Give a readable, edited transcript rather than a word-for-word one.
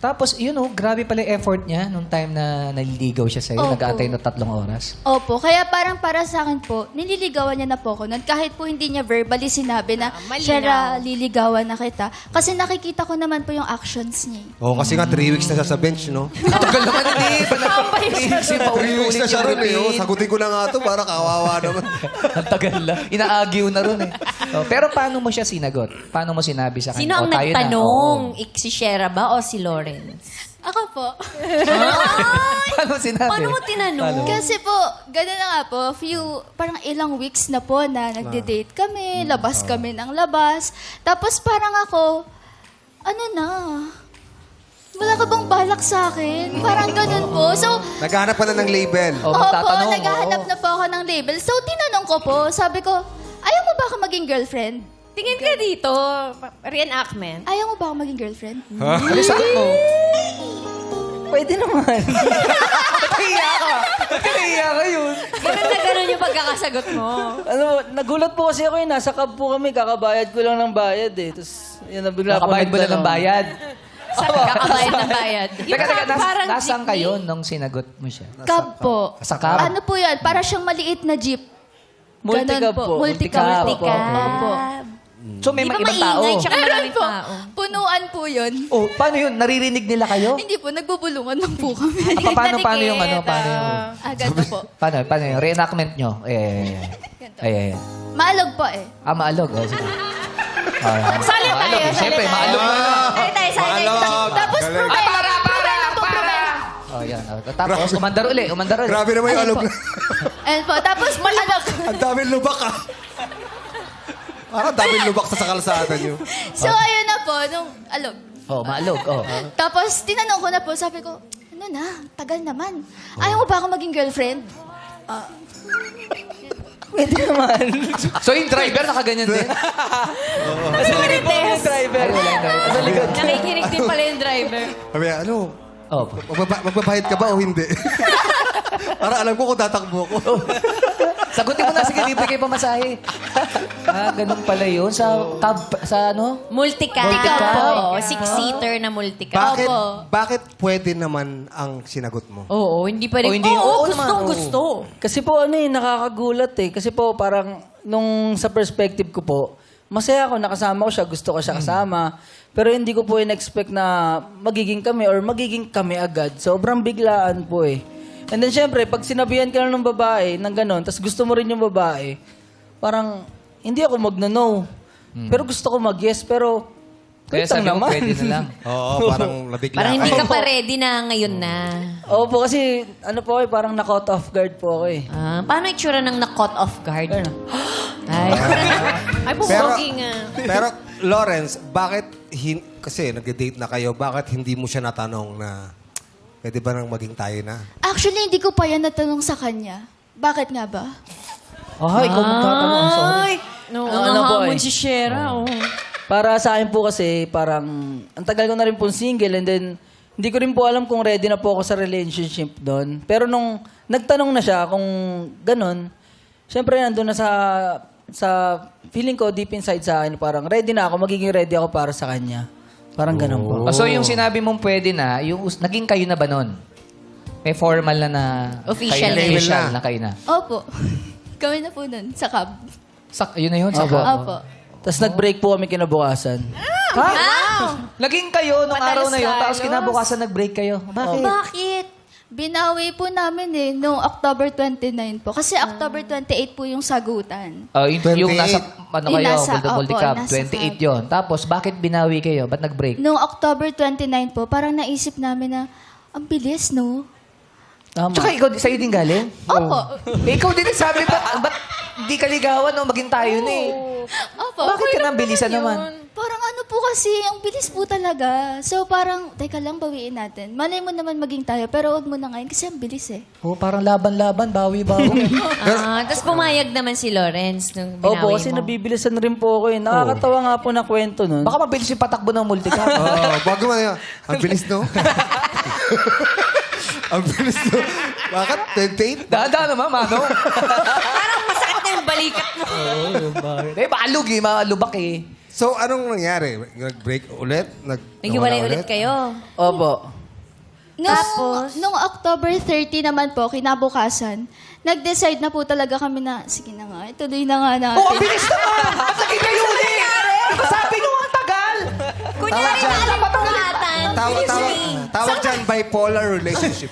Tapos, yun grabe pala yung effort niya nung time na naliligaw siya sa'yo. Opo. Nag-aantay ng 3 oras. Opo, kaya parang para sa akin po, nililigawan niya na po ako nun. Kahit po hindi niya verbally sinabi na, malinaw. Shera, liligawan na kita. Kasi nakikita ko naman po yung actions niya. Oo, kasi nga 3 weeks na siya sa bench, no? Tagal naman hindi. 3 weeks na siya ron eh. Oh. Sagutin ko na nga to para kawawa naman. Ang tagal lang. Inaagiw na ron eh. Pero paano mo siya sinagot? Paano mo sinabi sa kanya? Sino ang tayo na. nagtanong? Oo. Si Shera ba o si Lawrence? Ako po. Paano sinabi? Paano mo tinanong? Kasi po, gano'n na nga po, parang ilang weeks na po na nagde-date kami, labas kami ng labas. Tapos parang ako, ano na, wala ka bang balak sa akin? Parang ganun po. So, Naghahanap ka na ng label. Oh, opo, magtatanong, naghahanap oo. na po ako ng label. So, tinanong ko po, sabi ko, ayaw mo ba ako maging girlfriend? Tingin ka dito. Reenactment. Ayaw mo ba ako maging girlfriend? Ano sabi mo? Pwede naman. Nahiya ka. Nahiya ka yun. Ganun na ganun yung pagkakasagot mo. Ano, nagulat po kasi ako nasa cab po kami, kakabayad ko lang ng bayad eh. Tapos, yun na bigla po Nakabayad mo lang ng nagtanong. bayad. Kakabayad ng bayad. Teka, parang nasaan jeepney. kayo nung sinagot mo siya? Cab po. Sa cab? Ano po yan? Para siyang maliit na jeep. Multicab Ganon po. Multicab. Multicab. Opo. So may Di ba ibang tao? maingay? Tsaka Meron maraming po. tao. Punuan po yun. Oh, paano yun? Naririnig nila kayo? Hindi po, nagbubulungan lang po kami. Paano yung ano? Paano yung... Ganito po. Paano yung reenactment nyo? Ay. Maalog po eh. Maalog. Oh, sige. Sali tayo, Maalog. sali Siyempre, tayo. maalog na. Sali tayo, sali tayo. Maalog. Tapos Galing. promela. Oh, yan. Tapos, umandar uli. Grabe naman yung alog na. And po, tapos malabak. Ang daming lubak ah. Parang daming lubak sa kalsada niyo. So, ayun na po, nung alog. Oh, maalog. Oh. Tapos, tinanong ko na po, sabi ko, ano na, tagal naman. Ayaw mo ba ako maging girlfriend? Pwede naman. So, yung driver nakaganyan din? Yung driver. Ay, wala yung driver. Sa likod. Nakikinig din pala yung driver. Sabi, ano, Oh. magbabayad ka ba o hindi? Para alam ko kung tatakbo ko. Sagutin mo na. Sige, libre kayo pamasahe. Ganun pala yun. Sa cab, sa ano? Multicab. Multicab. Oo, six-seater na multicab. Bakit, Opo. bakit pwede naman ang sinagot mo? Oo, hindi pa rin. Oh, hindi. Oo naman, oo. gusto. Kasi po nakakagulat eh. Kasi po parang nung sa perspective ko po, masaya ako, nakasama ko siya, gusto ko siya kasama. Pero hindi ko po in-expect na magiging kami or magiging kami agad. Sobrang biglaan po eh. And then syempre, pag sinabihan ka lang ng babae, ng ganon, tapos gusto mo rin yung babae, parang hindi ako magno-no. Pero gusto ko mag-yes, pero Kaya wait lang sabi mo, naman. pwede na lang. Oo, parang nabigla. Parang hindi Ay, ka pa ready na ngayon na. Opo, kasi ano po eh, parang na-caught off guard po ako eh. Paano itsura ng na-caught off guard? Ay, ay bumogi nga. Pero, Lawrence, bakit, kasi nag-date na kayo, bakit hindi mo siya natanong na pwede ba nang maging tayo na? Actually, hindi ko pa yan natanong sa kanya. Bakit nga ba? Ikaw magtatanong. I'm sorry. Ay, no, Ano po nahamon eh? si Shera. Oh. Para sa akin po kasi, parang, ang tagal ko na rin po single and then, hindi ko rin po alam kung ready na po ako sa relationship doon. Pero nung nagtanong na siya kung ganun, syempre nandun na sa feeling ko deep inside sa akin, parang ready na ako, magiging ready ako para sa kanya. Parang ganun po. Oh, so, yung sinabi mong pwede na, yung naging kayo na ba nun? May formal na Official kayo na. official na kayo na. Opo. Kami na po nun, sa cab. Yun na yun. Sa Opo. Opo. Tapos nag-break po kami kinabukasan. Naging kayo nung araw na yun, tapos Madalos-dalos. kinabukasan nag-break kayo. Bakit? Bakit? Binawi po namin eh, noong October 29 po. Kasi October 28 po yung sagutan. Yung 28. nasa, ano Yung kayo, nasa, Multi opo, Cup, nasa 28 cab. yun. Tapos, bakit binawi kayo? Ba't nag-break? Noong October 29 po, parang naisip namin na, ang bilis, no? Tama. Tsaka ikaw, sa'yo din galing? Opo. Ikaw din nagsabi, ba't di ka ligawan o maging tayo na eh? Opo. Bakit ka nang bilisan naman? Parang ano po kasi, ang bilis po talaga. So parang, teka lang, bawiin natin. Malay mo naman maging tayo, pero wag mo na ngayon kasi ang bilis eh. Oh, parang laban-laban, bawi-bawi. Tapos pumayag naman si Lawrence nung binawi Opo, kasi mo. nabibilisan rin po ako eh. Nakakatawa nga po na kwento nun. Baka mabilis yung patakbo ng multi-cup. Bago man yan. Ang bilis, no? Ang bilis, no? Bakit? 28? Daan naman, mano. Parang masakit na yung balikat mo. Malug eh, malubak eh. So, anong nangyari? Nag-break ulit? Naghiwalay nawala ulit kayo. Opo. Nung October 30 naman po, kinabukasan, nag-decide na po talaga kami na, sige na nga, ituloy na nga natin. Oh, ang bilis naman! At naging kayo ulit! Sabi nyo ang tagal! Kunyari na alam ko atan. Tawag dyan, bipolar relationship.